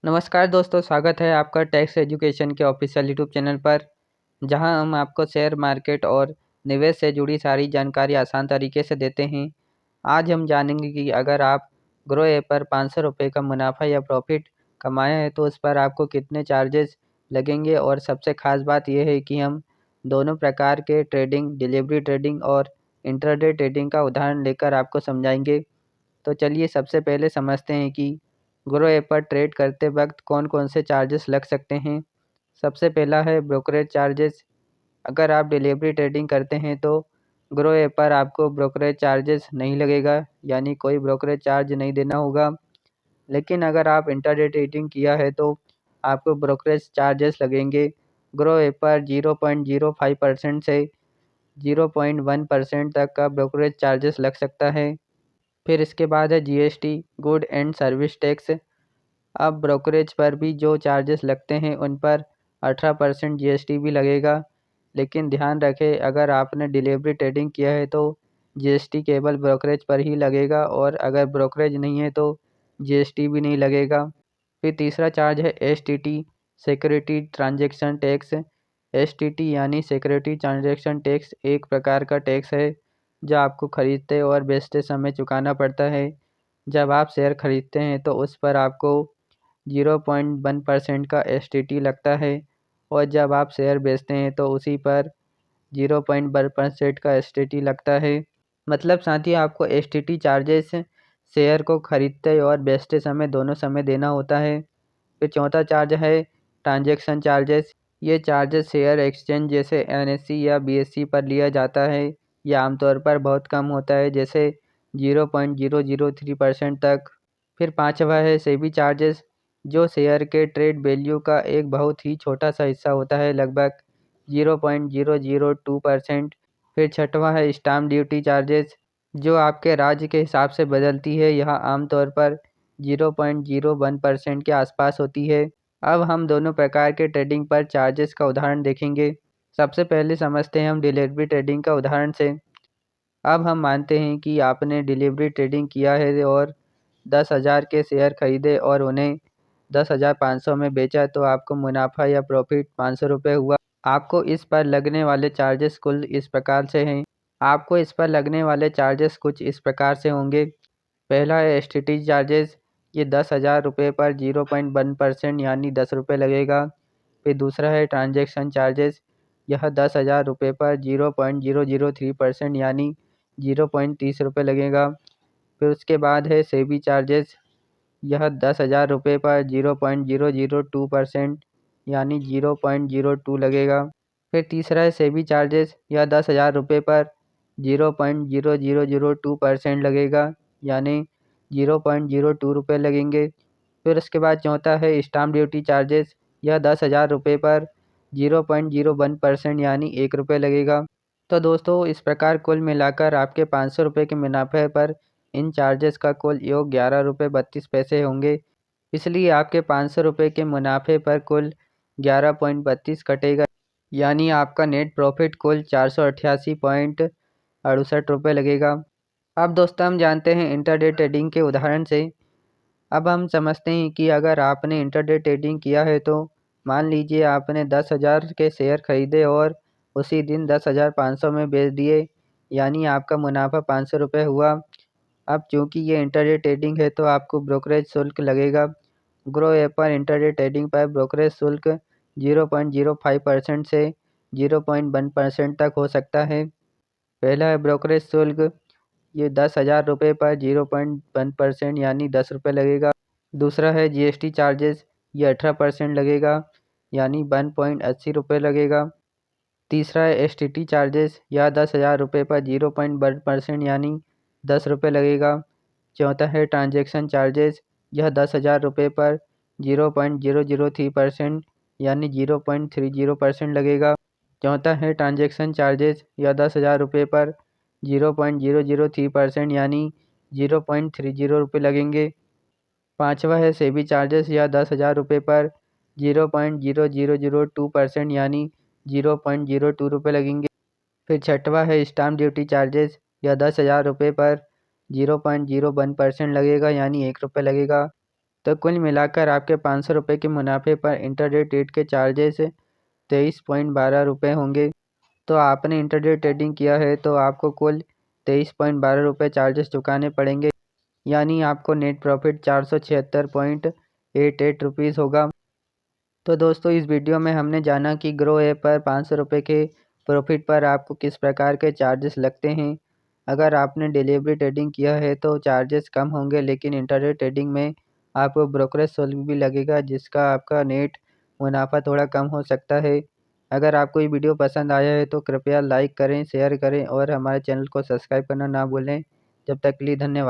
नमस्कार दोस्तों, स्वागत है आपका टैक्स एजुकेशन के ऑफिशियल यूट्यूब चैनल पर, जहां हम आपको शेयर मार्केट और निवेश से जुड़ी सारी जानकारी आसान तरीके से देते हैं। आज हम जानेंगे कि अगर आप ग्रो ऐप पर 500 रुपये का मुनाफा या प्रॉफिट कमाया है तो उस पर आपको कितने चार्जेस लगेंगे। और सबसे ख़ास बात यह है कि हम दोनों प्रकार के ट्रेडिंग, डिलीवरी ट्रेडिंग और इंट्राडे ट्रेडिंग का उदाहरण लेकर आपको समझाएंगे। तो चलिए सबसे पहले समझते हैं कि ग्रो ऐप पर ट्रेड करते वक्त कौन कौन से चार्जेस लग सकते हैं। सबसे पहला है ब्रोकरेज चार्जेस। अगर आप डिलीवरी ट्रेडिंग करते हैं तो ग्रो ऐप पर आपको ब्रोकरेज चार्जेस नहीं लगेगा, यानी कोई ब्रोकरेज चार्ज नहीं देना होगा। लेकिन अगर आप इंट्राडे ट्रेडिंग किया है तो आपको ब्रोकरेज चार्जेस लगेंगे। ग्रो ऐप पर 0.05% से 0.1% तक का ब्रोकरेज चार्जेस लग सकता है। फिर इसके बाद है GST, good and service tax. अब ब्रोकरेज पर भी जो चार्जेस लगते हैं उन पर 18% जीएसटी भी लगेगा। लेकिन ध्यान रखें, अगर आपने डिलीवरी ट्रेडिंग किया है तो जीएसटी केवल ब्रोकरेज पर ही लगेगा, और अगर ब्रोकरेज नहीं है तो जीएसटी भी नहीं लगेगा। फिर तीसरा चार्ज है STT, security transaction tax. STT यानी सिक्योरिटी ट्रांजैक्शन टैक्स एक प्रकार का टैक्स है जो आपको खरीदते और बेचते समय चुकाना पड़ता है। जब आप शेयर खरीदते हैं तो उस पर आपको 0.1% का एसटीटी लगता है, और जब आप शेयर बेचते हैं तो उसी पर 0.1% का एसटीटी लगता है। मतलब साथ ही आपको एसटीटी चार्जेस शेयर को खरीदते और बेचते समय दोनों समय देना होता है। फिर चौथा चार्ज है ट्रांजैक्शन चार्जेस। ये चार्जेस शेयर एक्सचेंज जैसे एनएससी या बीएससी पर लिया जाता है। यह आमतौर पर बहुत कम होता है, जैसे 0.003% तक। फिर पांचवा है सेबी चार्जेस, जो शेयर के ट्रेड वैल्यू का एक बहुत ही छोटा सा हिस्सा होता है, लगभग 0.002%। फिर छठवां है स्टाम्प ड्यूटी चार्जेस, जो आपके राज्य के हिसाब से बदलती है। यह आमतौर पर 0.01% के आसपास होती है। अब हम दोनों प्रकार के ट्रेडिंग पर चार्जेस का उदाहरण देखेंगे। सबसे पहले समझते हैं हम डिलीवरी ट्रेडिंग का उदाहरण से। अब हम मानते हैं कि आपने डिलीवरी ट्रेडिंग किया है और 10,000 के शेयर खरीदे और उन्हें 10,500 में बेचा, तो आपको मुनाफा या प्रॉफिट 500 रुपये हुआ। आपको इस पर लगने वाले चार्जेस कुल इस प्रकार से हैं। आपको इस पर लगने वाले चार्जेस कुछ इस प्रकार से होंगे। पहला है एसटीटी चार्जेस। ये 10,000 रुपये पर 0.1% यानी 10 रुपये लगेगा। फिर दूसरा है ट्रांजैक्शन चार्जेस। यह 10,000 रुपये पर 0.003% यानी 0.30 रुपये लगेगा। फिर उसके बाद है सेबी चार्जेस। यह 10,000 रुपये पर 0.002% यानी 0.02 लगेगा। फिर तीसरा है सेबी चार्जेस। यह 10,000 रुपये पर 0.0002% लगेगा, यानी 0.02 रुपये लगेंगे। फिर उसके बाद चौथा है स्टाम्प ड्यूटी चार्जेस। यह 10,000 रुपये पर 0.01% यानी 1 रुपये लगेगा। तो दोस्तों, इस प्रकार कुल मिलाकर आपके 500 रुपये के मुनाफे पर इन चार्जेस का कुल योग 11 रुपये 32 पैसे होंगे। इसलिए आपके 500 रुपये के मुनाफे पर कुल 11.32 कटेगा, यानी आपका नेट प्रॉफिट कुल 488.68 रुपये लगेगा। अब दोस्तों, हम जानते हैं इंटरडे ट्रेडिंग के उदाहरण से। अब हम समझते हैं कि अगर आपने इंटरडे ट्रेडिंग किया है तो मान लीजिए आपने 10,000 के शेयर खरीदे और उसी दिन 10,500 में बेच दिए, यानी आपका मुनाफा 500 रुपये हुआ। अब चूंकि ये इंटरडे ट्रेडिंग है तो आपको ब्रोकरेज शुल्क लगेगा। ग्रो ऐप पर इंटरडे ट्रेडिंग पर ब्रोकरेज शुल्क 0.05% से 0.1% तक हो सकता है। पहला है ब्रोकरेज शुल्क। ये 10,000 रुपये पर 0.1% यानी 10 रुपये लगेगा। दूसरा है जीएसटी चार्जेस। ये 18% लगेगा, यानी 1.80 रुपये लगेगा। तीसरा है एसटीटी चार्जेस। यह 10,000 रुपये पर 0.1% यानी 10 रुपये लगेगा। चौथा है ट्रांजैक्शन चार्जेस। यह 10,000 रुपये पर 0.003% यानी 0.30% लगेगा। चौथा है ट्रांजैक्शन चार्जेस। यह 10,000 रुपये पर 0.003% यानी 0.30 रुपये लगेंगे। पाँचवा है सेबी चार्जेस। यह 10,000 रुपये पर 0.0002% यानी 0.02 रुपये लगेंगे। फिर छठवा है स्टाम्प ड्यूटी चार्जेस। यह 10,000 रुपये पर 0.01% लगेगा, यानी 1 रुपये लगेगा। तो कुल मिलाकर आपके 500 रुपये के मुनाफे पर इंटरडे ट्रेड के चार्जेस 23.12 रुपये होंगे। तो आपने इंटरडे ट्रेडिंग किया है तो आपको कुल 23.12 रुपये चार्जेस चुकाने पड़ेंगे, यानी आपको नेट प्रॉफिट 476.88 रुपीज़ होगा। तो दोस्तों इस वीडियो में हमने जाना कि ग्रो ऐप पर 500 रुपये के प्रॉफिट पर आपको किस प्रकार के चार्जेस लगते हैं। अगर आपने डिलीवरी ट्रेडिंग किया है तो चार्जेस कम होंगे, लेकिन इंटरडे ट्रेडिंग में आपको ब्रोकरेज शुल्क भी लगेगा, जिसका आपका नेट मुनाफा थोड़ा कम हो सकता है। अगर आपको ये वीडियो पसंद आया है तो कृपया लाइक करें, शेयर करें और हमारे चैनल को सब्सक्राइब करना ना भूलें। जब तक के लिए धन्यवाद।